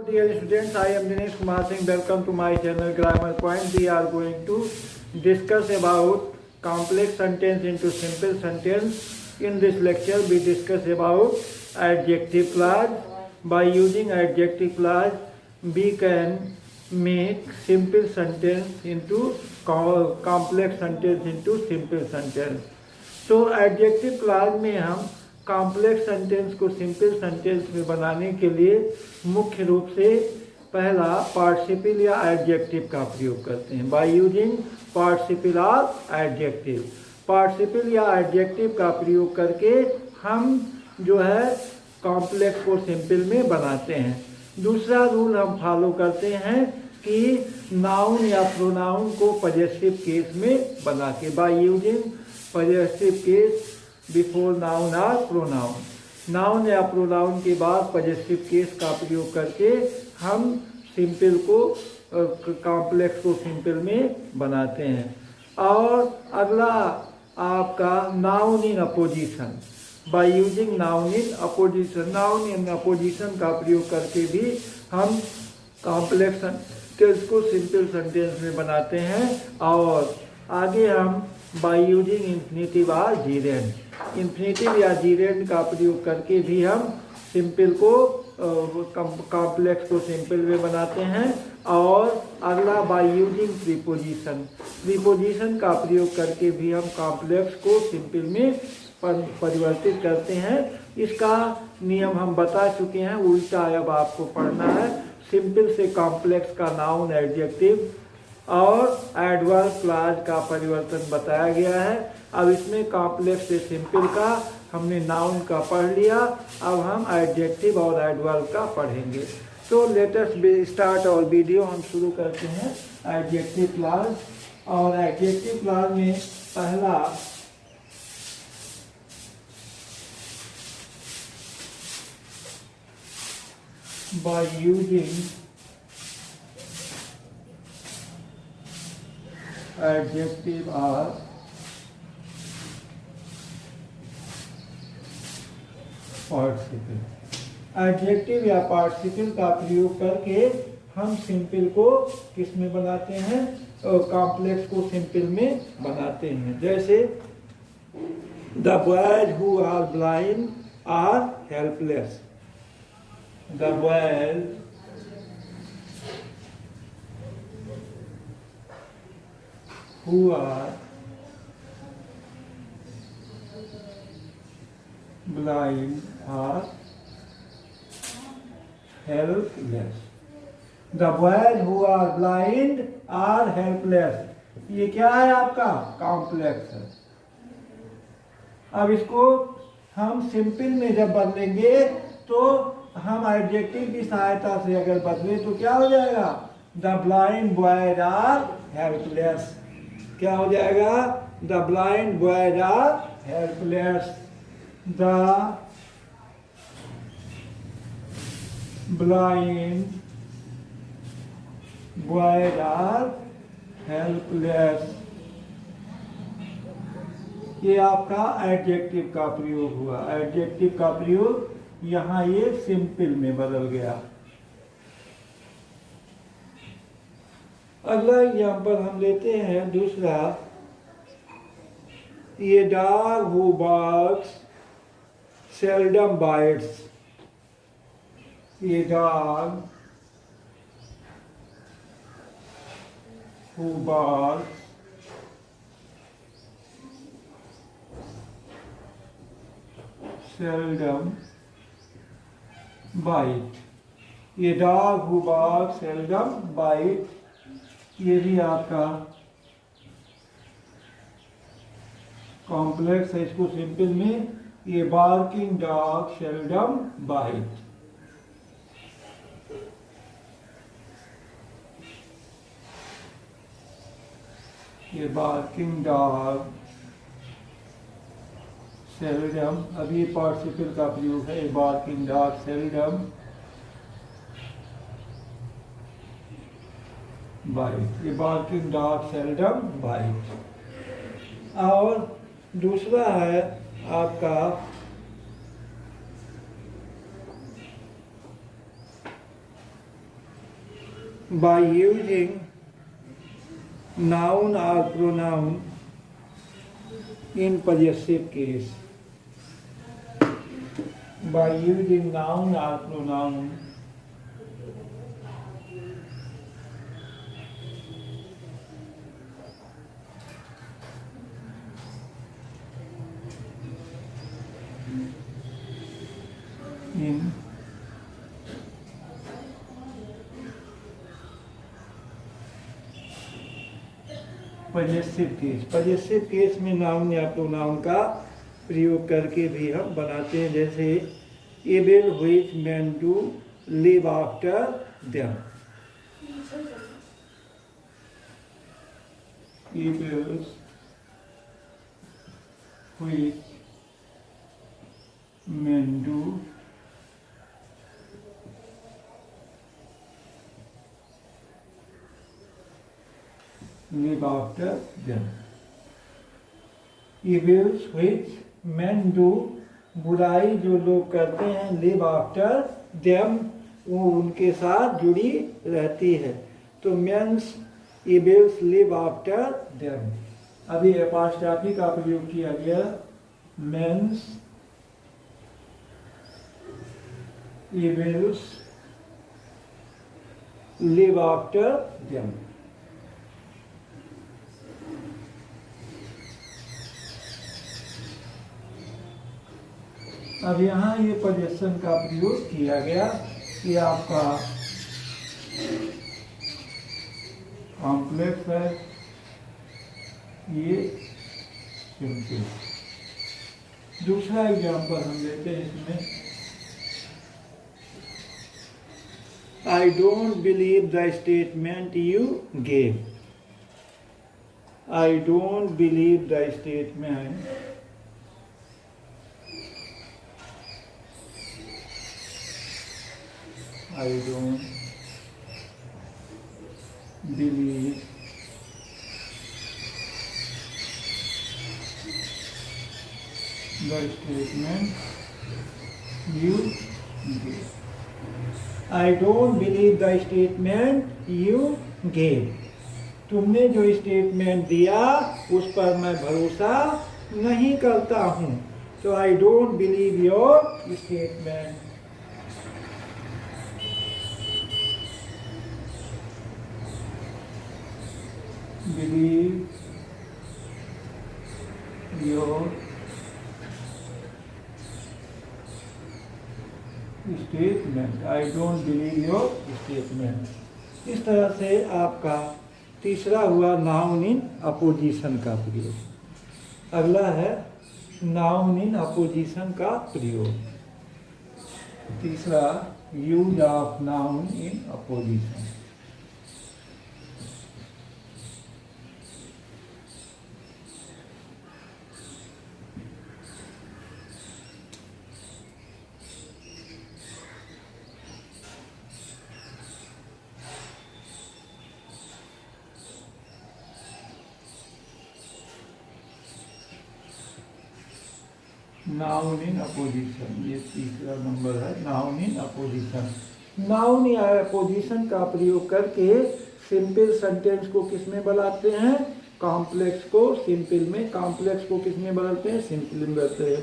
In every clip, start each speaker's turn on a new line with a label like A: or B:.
A: Dear students, I am Dinesh Kumar Singh. Welcome to my channel Grammar Point. We are going to discuss about complex sentence into simple sentence. In this lecture, we discuss about adjective clause. By using adjective clause, we can make simple sentence into complex sentence into simple sentence. तो adjective clause में हम complex sentence को simple sentence में बनाने के लिए मुख्य रूप से पहला पार्टिसिपल या एडजेक्टिव का प्रयोग करते हैं। By using participle of adjective, participle या एडजेक्टिव का प्रयोग करके हम जो है कॉम्प्लेक्स को सिंपल में बनाते हैं। दूसरा रूल हम फॉलो करते हैं कि नाउन या प्रोनाउन को पॉजेसिव केस में बना के, by using possessive case before noun और प्रोनाउन, नाउन या प्रोनाउन के बाद पॉजेसिव केस का प्रयोग करके हम सिंपल को कॉम्प्लेक्स को सिंपल में बनाते हैं। और अगला आपका noun in opposition, by using noun in opposition, noun in opposition का प्रयोग करके भी हम कॉम्प्लेक्स सेंटेंस को सिंपल सेंटेंस में बनाते हैं। और आगे हम बाय यूजिंग इन्फिनेटिव और जीरेंड, इन्फिनेटिव या जीरेंड का प्रयोग करके भी हम सिंपल को कॉम्प्लेक्स को सिंपल में बनाते हैं। और अगला बाय यूजिंग प्रीपोजिशन, प्रीपोजिशन का प्रयोग करके भी हम कॉम्प्लेक्स को सिंपल में परिवर्तित करते हैं। इसका नियम हम बता चुके हैं, उल्टा अब आपको पढ़ना है। सिंपल से कॉम्प्लेक्स का नाउन एडजेक्टिव और एडवर्ब क्लॉज का परिवर्तन बताया गया है। अब इसमें कॉम्प्लेक्स से सिंपल का हमने नाउन का पढ़ लिया, अब हम एडजेक्टिव और एडवर्ब का पढ़ेंगे। तो लेट अस स्टार्ट और वीडियो हम शुरू करते हैं एडजेक्टिव क्लॉज। और एडजेक्टिव क्लॉज में पहला बाय यूजिंग एडजेक्टिव और पार्टिसिपल, एडजेक्टिव या पार्टिसिपल का प्रयोग करके हम सिंपल को किस में बनाते हैं, कॉम्प्लेक्स को सिंपल में बनाते हैं। जैसे the boys who are blind are helpless, the boys who are blind are helpless, the boys who are blind are helpless। ये क्या है आपका कॉम्प्लेक्स है। अब इसको हम सिंपल में जब बदलेंगे तो हम एडजेक्टिव की सहायता से अगर बदले तो क्या हो जाएगा, the blind boys are helpless. क्या हो जाएगा, the blind boys are helpless, the blind boys are helpless. ये आपका एडजेक्टिव का प्रयोग हुआ, एडजेक्टिव का प्रयोग यहाँ ये सिंपल में बदल गया। अगला एग्जाम्पल हम लेते हैं दूसरा, ये dog who barks seldom bites, ये dog who barks seldom bite, ये dog who barks seldom bite, ये भी आपका कॉम्प्लेक्स है। इसको सिंपल में ये बार्किंग डॉग सेल्डम बाइट, ये बार्किंग डॉग सेल्डम, अभी पार्टिसिपल का प्रयोग है, बार्किंग डॉग सेल्डम बाइट, ये बार्किंग डॉग सेल्डम बाइट। और दूसरा है आपका by using noun or pronoun in possessive case. By using noun or pronoun in possessive case. Possessive case में नाउन या प्रोनाउन का प्रयोग करके भी हम बनाते हैं, जैसे able which man do live after them. Able which man do live after them. Evils which men do, बुराई जो लोग करते हैं, live after them, वो उनके साथ जुड़ी रहती है। तो men's evils live after them। अभी एपॉस्ट्रॉफी का प्रयोग किया गया, men's evils live after them। अब यहाँ ये पोजेशन का प्रयोग किया गया कि आपका कॉम्प्लेक्स है, ये सिंपल। दूसरा एग्जांपल हम लेते हैं इसमें, I don't believe the statement you gave. I don't believe the statement I don't believe the statement you gave. I don't believe the statement you gave. तुमने जो स्टेटमेंट दिया उस पर मैं भरोसा नहीं करता हूँ। तो I don't believe your statement। Believe your statement। I don't believe your statement। इस तरह से आपका तीसरा हुआ नाउन इन अपोजिशन का प्रयोग। अगला है नाउन इन अपोजिशन का प्रयोग। तीसरा use of noun in opposition. Noun in opposition, ये तीसरा नंबर है, नाउन इन अपोजिशन। नाउन या अपोजिशन का प्रयोग करके सिंपल सेंटेंस को किस में बदलते हैं? कॉम्प्लेक्स को सिंपल में। कॉम्प्लेक्स को किस में बदलते हैं? सिंपल में बदलते हैं।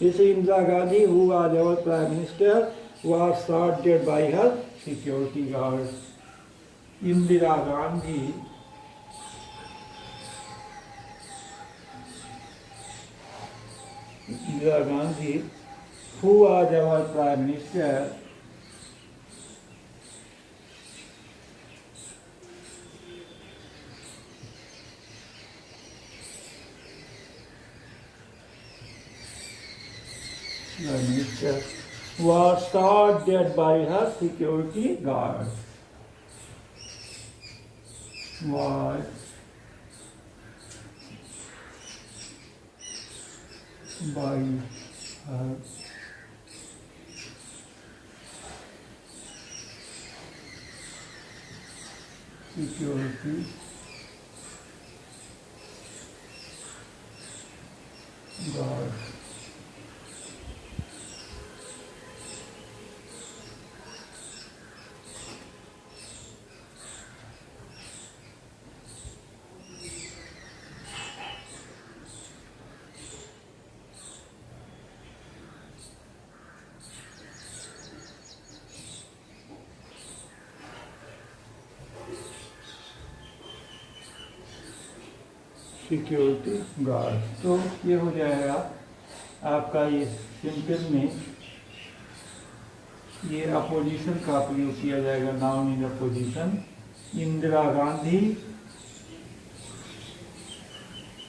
A: जैसे Indira Gandhi who was our prime minister was shot dead by her security guard. Indira Gandhi who was our prime minister was shot dead by her security guard। Was by her security guard। Security guard. तो ये हो जाएगा आपका ये simple में ये opposition का प्रयोग किया जाएगा, noun in apposition. Indira Gandhi,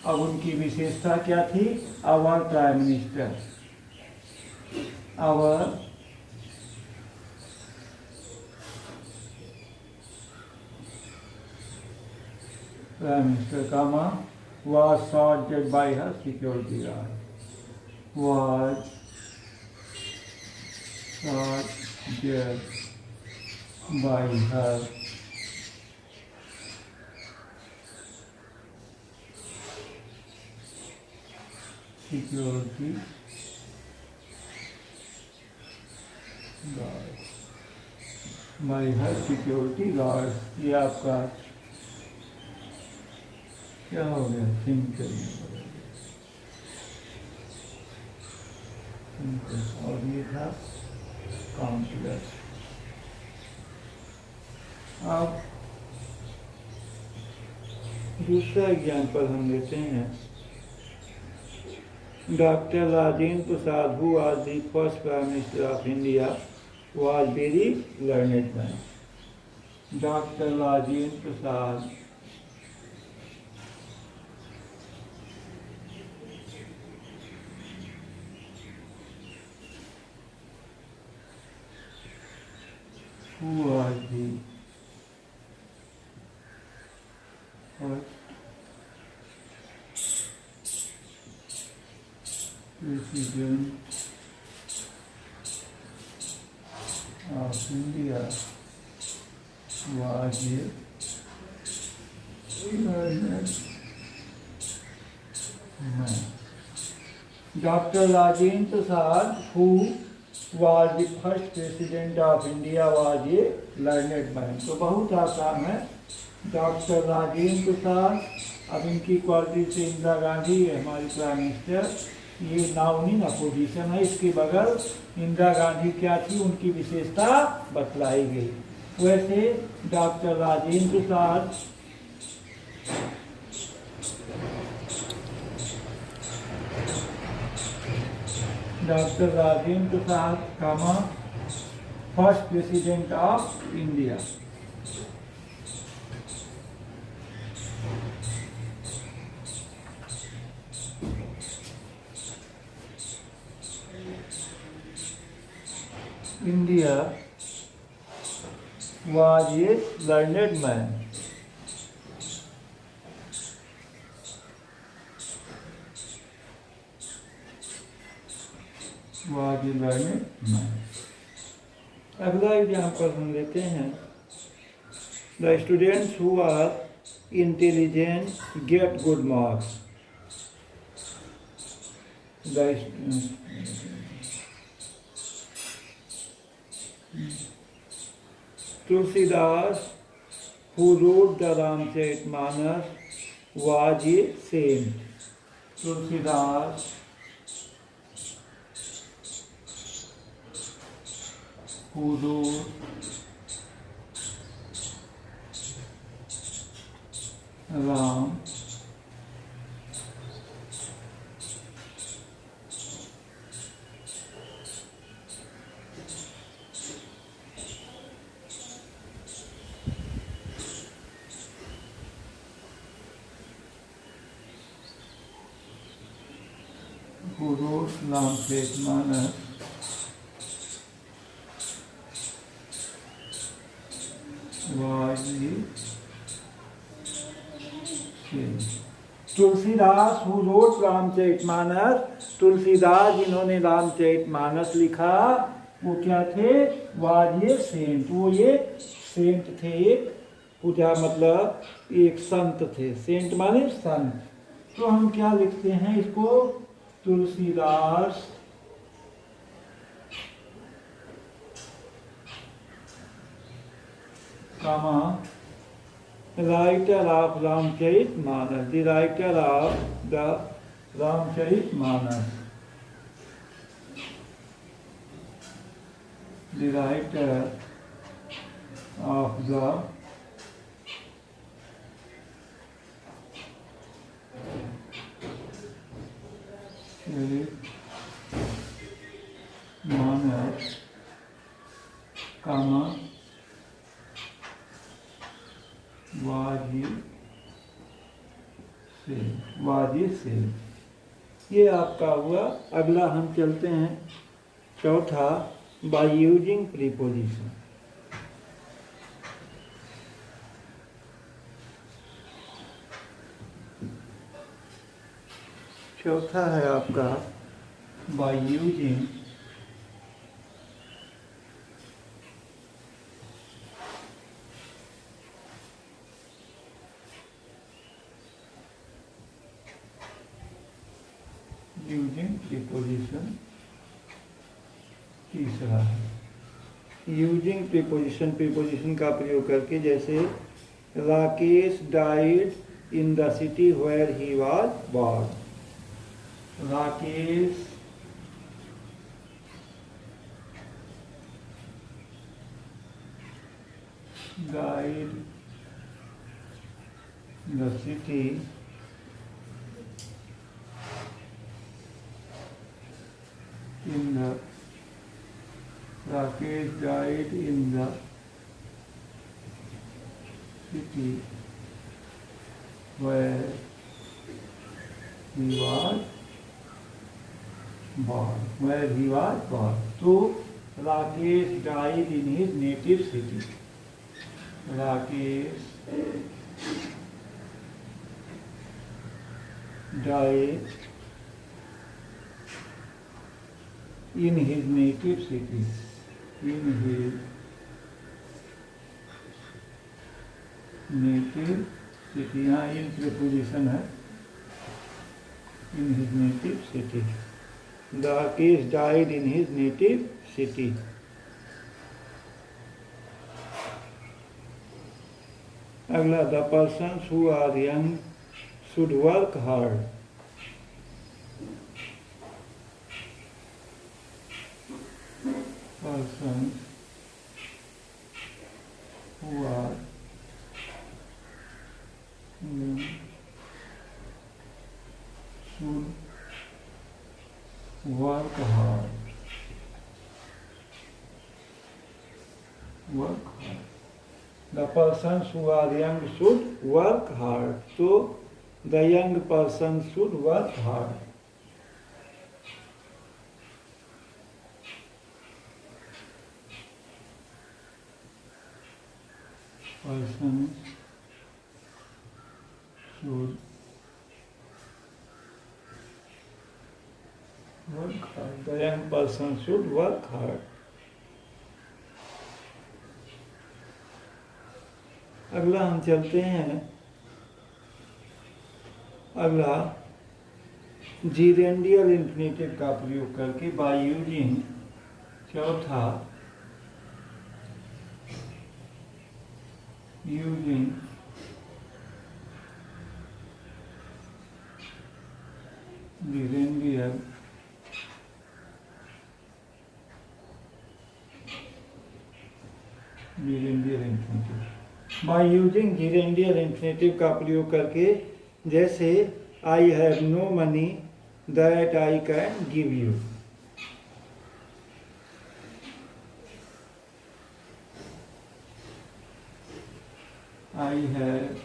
A: अब उनकी विशेषता क्या थी? Our prime minister, our prime minister comma was shot by her security guard, was shot by her security guard, by her security guard। ये आपका क्या हो गया? सिंपल। और ये था कॉम्प्लेक्स। अब दूसरा एग्जाम्पल हम लेते हैं। Doctor Rajendra Prasad, who was the first prime minister of India, was very learned man. Doctor Rajendra Prasad who was the first president of India, was a learned man। Dr. Rajendra Prasad, who was the first president of India, was a learned man। तो बहुत आसान है। Doctor Rajendra प्रसाद, अब इनकी quality से इंदिरा गांधी हमारी prime minister, ये noun in opposition है। इसके बगल इंदिरा गांधी क्या थी, उनकी विशेषता बतलाई गई। वैसे doctor Rajendra Prasad comma first president of India. India was a learned man। was a learned man। अगला एग्जाम्पल हम लेते हैं। The students who are intelligent get good marks. Tulsidas, who wrote the Ramcharitmanas, was a saint। Tulsidas who wrote Ram who wrote Ramcharitmanas was a saint। Tulsidas who wrote Ramcharitmanas, Tulsidas जिन्होंने रामचरितमानस लिखा, वो क्या थे? Was ये सेंट। वो ये सेंट थे, एक पूजा मतलब एक संत थे। सेंट माने संत। तो हम क्या लिखते हैं इसको? Tulsidas comma writer of Ramcharitmanas, the writer of the Ramcharitmanas, the writer of the was he saying, was he saying। ये आपका हुआ। अगला हम चलते हैं चौथा, बाय यूजिंग प्रीपोजिशन। चौथा है आपका बाय यूजिंग प्रीपोजिशन। तीसरा है यूजिंग प्रीपोजिशन, प्रीपोजिशन का प्रयोग करके, जैसे Rakesh died in the city where he was born. Rakesh died the city in the Rakesh died in the city where he was born। Where he was born। So Rakesh died in his native city। Rakesh died in his native city। In his native city। यहाँ इन preposition है। In his native city। The case died in his native city। अगला, the persons who are young should work hard। Persons who are young should work hard। Work hard। The persons who are young should work hard। So the young person should work hard। Persons should work hard। The young person should work hard। अगला हम चलते हैं, अगला जीरेंडियल infinitive का प्रयोग करके by using. चौथा, using gerundial infinitive. By using gerundial infinitive का प्रयोग करके, जैसे I have no money that I can give you. I have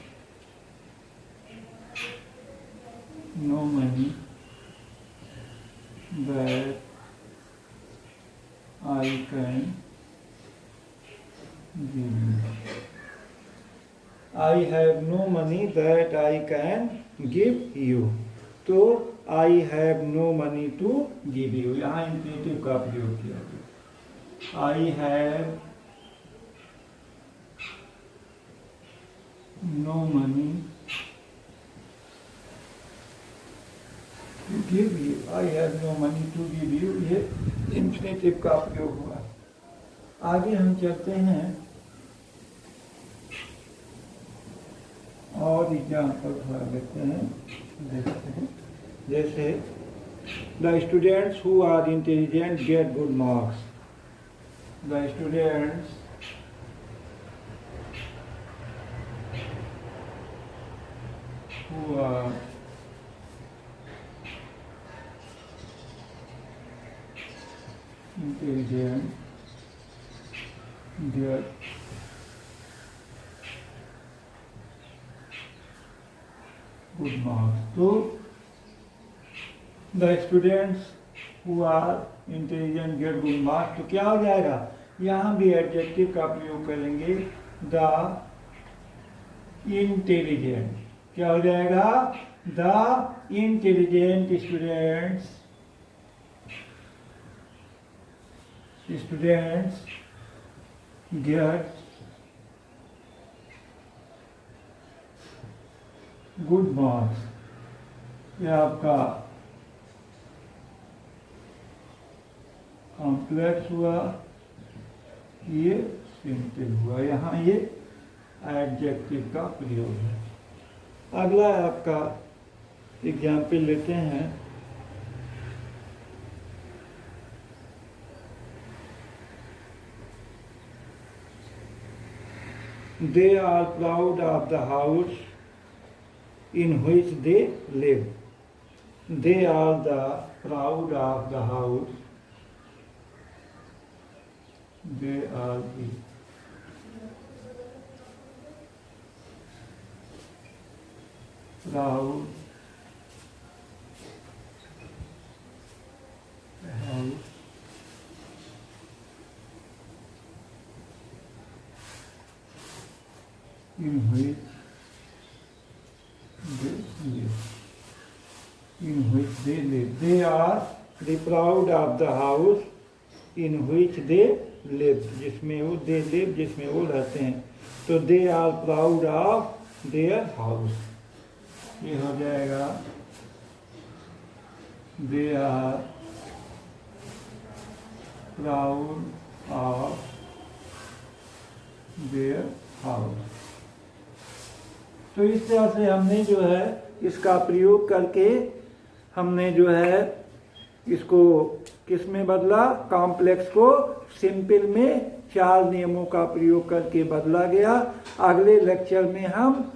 A: no money that I can give you। I have no money that I can give you। तो I have no money to give you, यहाँ infinitive का प्रयोग किया गया। I have no money to give you। I have no money to give you, ये infinitive का प्रयोग हुआ। आगे हम चलते हैं और एग्जाम्पल थोड़ा देखते हैं। जैसे the students who are intelligent get good marks. The students who are intelligent get good marks to the students who are intelligent get good marks। तो क्या हो जाएगा, यहाँ भी एडजेक्टिव का प्रयोग करेंगे, द इंटेलिजेंट। क्या हो जाएगा, the intelligent students gate good marks. यह आपका कॉम्प्लेक्स हुआ, ये सिंपल हुआ, यहाँ ये एडजेक्टिव का प्रयोग है। अगला आपका एग्जाम्पल लेते हैं। They are proud of the house in which they live। They are the proud of the house। They are the proud house in which they live। They are the proud of the house in which they live, जिसमें वो they live, जिसमें वो रहते हैं। तो they are proud of their house, ये हो जाएगा they are proud of their house। तो इस तरह से हमने जो है इसका प्रयोग करके हमने जो है इसको किस में बदला, कॉम्प्लेक्स को सिंपल में 4 नियमों का प्रयोग करके बदला गया। अगले लेक्चर में हम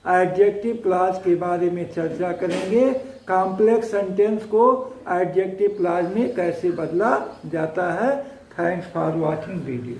A: एडजेक्टिव क्लॉज के बारे में चर्चा करेंगे, कॉम्प्लेक्स सेंटेंस को एडजेक्टिव क्लॉज में कैसे बदला जाता है। Thanks for watching video.